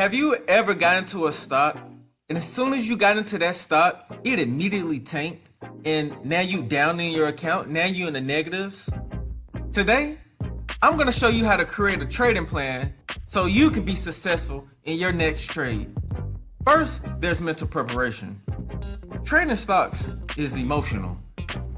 Have you ever got into a stock and as soon as you got into that stock, it immediately tanked and now you down in your account, now you in the negatives? Today, I'm gonna show you how to create a trading plan so you can be successful in your next trade. First, there's mental preparation. Trading stocks is emotional.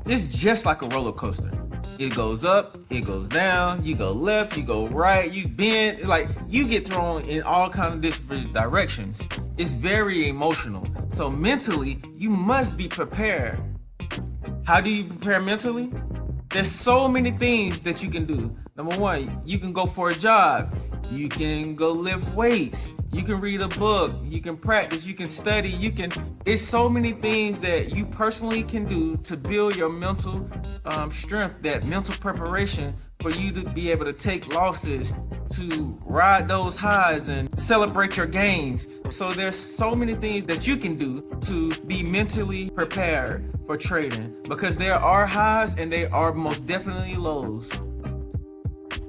It's just like a roller coaster. It goes up, it goes down, you go left, you go right, you bend, like you get thrown in all kinds of different directions. It's very emotional. So mentally, you must be prepared. How do you prepare mentally? There's so many things that you can do. Number one, you can go for a jog. You can go lift weights. You can read a book. You can practice. You can study. It's so many things that you personally can do to build your mental strength, that mental preparation for you to be able to take losses, to ride those highs and celebrate your gains. So there's so many things that you can do to be mentally prepared for trading, because there are highs and there are most definitely lows.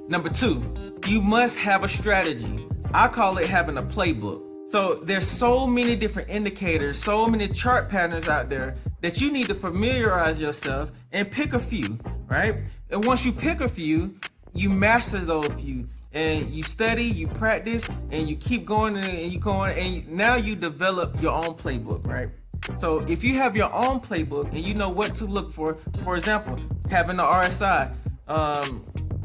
Number two, you must have a strategy. I call it having a playbook. So there's so many different indicators, so many chart patterns out there that you need to familiarize yourself and pick a few, right? And once you pick a few, you master those few and you study, you practice, and you keep going and you going, and now you develop your own playbook, right? So if you have your own playbook and you know what to look for example, having the RSI,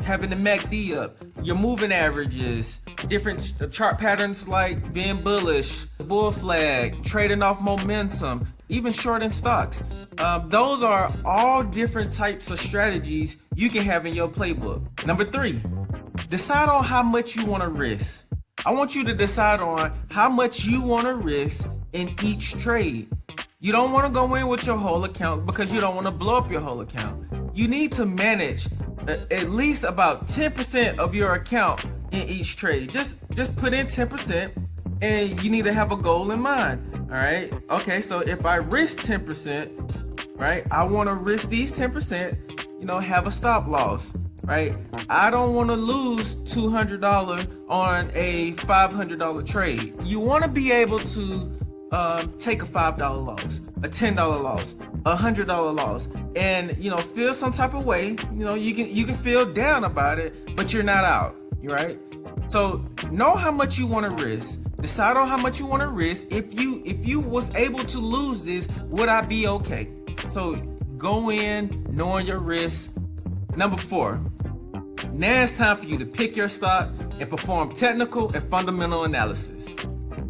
having the MACD up, your moving averages, different chart patterns like being bullish, bull flag, trading off momentum, even shorting stocks. Those are all different types of strategies you can have in your playbook. Number three, decide on how much you want to risk. I want you to decide on how much you want to risk in each trade. You don't want to go in with your whole account because you don't want to blow up your whole account. You need to manage at least about 10% of your account in each trade. Just put in 10% and you need to have a goal in mind. All right. Okay. So if I risk 10%, right, I want to risk these 10%, have a stop loss, right? I don't want to lose $200 on a $500 trade. You want to be able to take a $5 loss, a $10 loss, a $100 loss, and feel some type of way. You can feel down about it, but you're not out. You right? So know how much you want to risk. Decide on how much you want to risk. If you was able to lose this, would I be okay? So go in knowing your risk. Number four, now it's time for you to pick your stock and perform technical and fundamental analysis.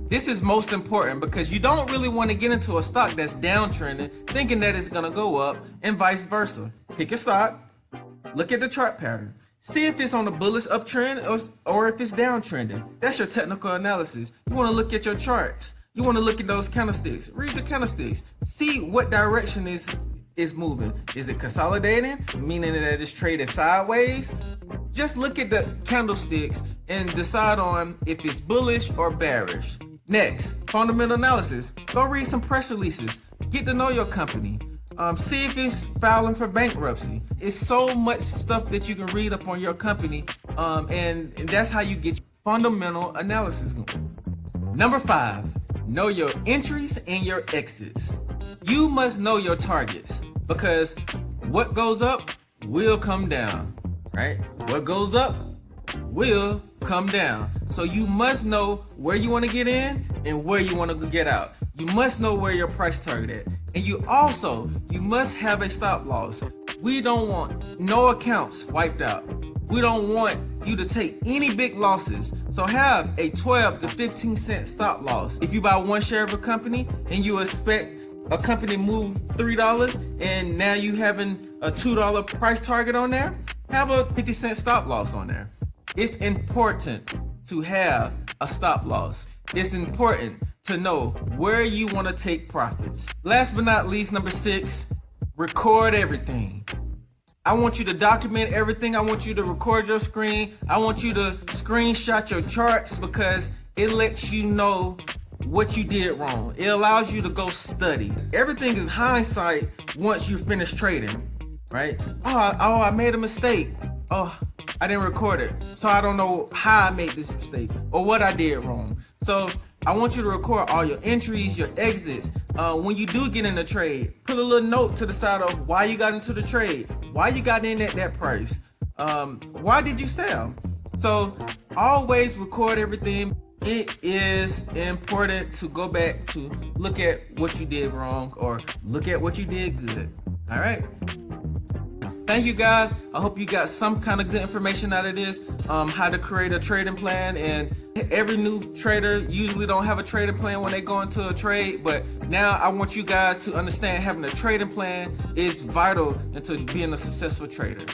This is most important because you don't really want to get into a stock that's downtrending thinking that it's going to go up, and vice versa. Pick your stock, look at the chart pattern, see if it's on a bullish uptrend or if it's downtrending. That's your technical analysis. You want to look at your charts. You want to look at those candlesticks. Read the candlesticks. See what direction is moving. Is it consolidating, meaning that it's trading sideways? Just look at the candlesticks and decide on if it's bullish or bearish. Next, fundamental analysis. Go read some press releases. Get to know your company. See if it's filing for bankruptcy. It's so much stuff that you can read up on your company, and that's how you get fundamental analysis going. Number five, know your entries and your exits. You must know your targets because what goes up will come down, right? What goes up will come down. So you must know where you want to get in and where you want to get out. You must know where your price target is. And you must have a stop loss. We don't want no accounts wiped out. We don't want you to take any big losses. So have a 12 to 15 cent stop loss. If you buy one share of a company and you expect a company move $3 and now you having a $2 price target on there, have a 50-cent stop loss on there. It's important to have a stop loss. It's important to know where you want to take profits. Last but not least, number six, record everything. I want you to document everything. I want you to record your screen. I want you to screenshot your charts because it lets you know what you did wrong. It allows you to go study. Everything is hindsight once you finish trading, right? Oh, I made a mistake. Oh, I didn't record it, so I don't know how I made this mistake or what I did wrong. So I want you to record all your entries, your exits. When you do get in a trade, put a little note to the side of why you got into the trade, why you got in at that price, why did you sell. So always record everything. It is important to go back to look at what you did wrong or look at what you did good. All right. Thank you guys. I hope you got some kind of good information out of this. How to create a trading plan, and every new trader usually don't have a trading plan when they go into a trade, but now I want you guys to understand having a trading plan is vital into being a successful trader.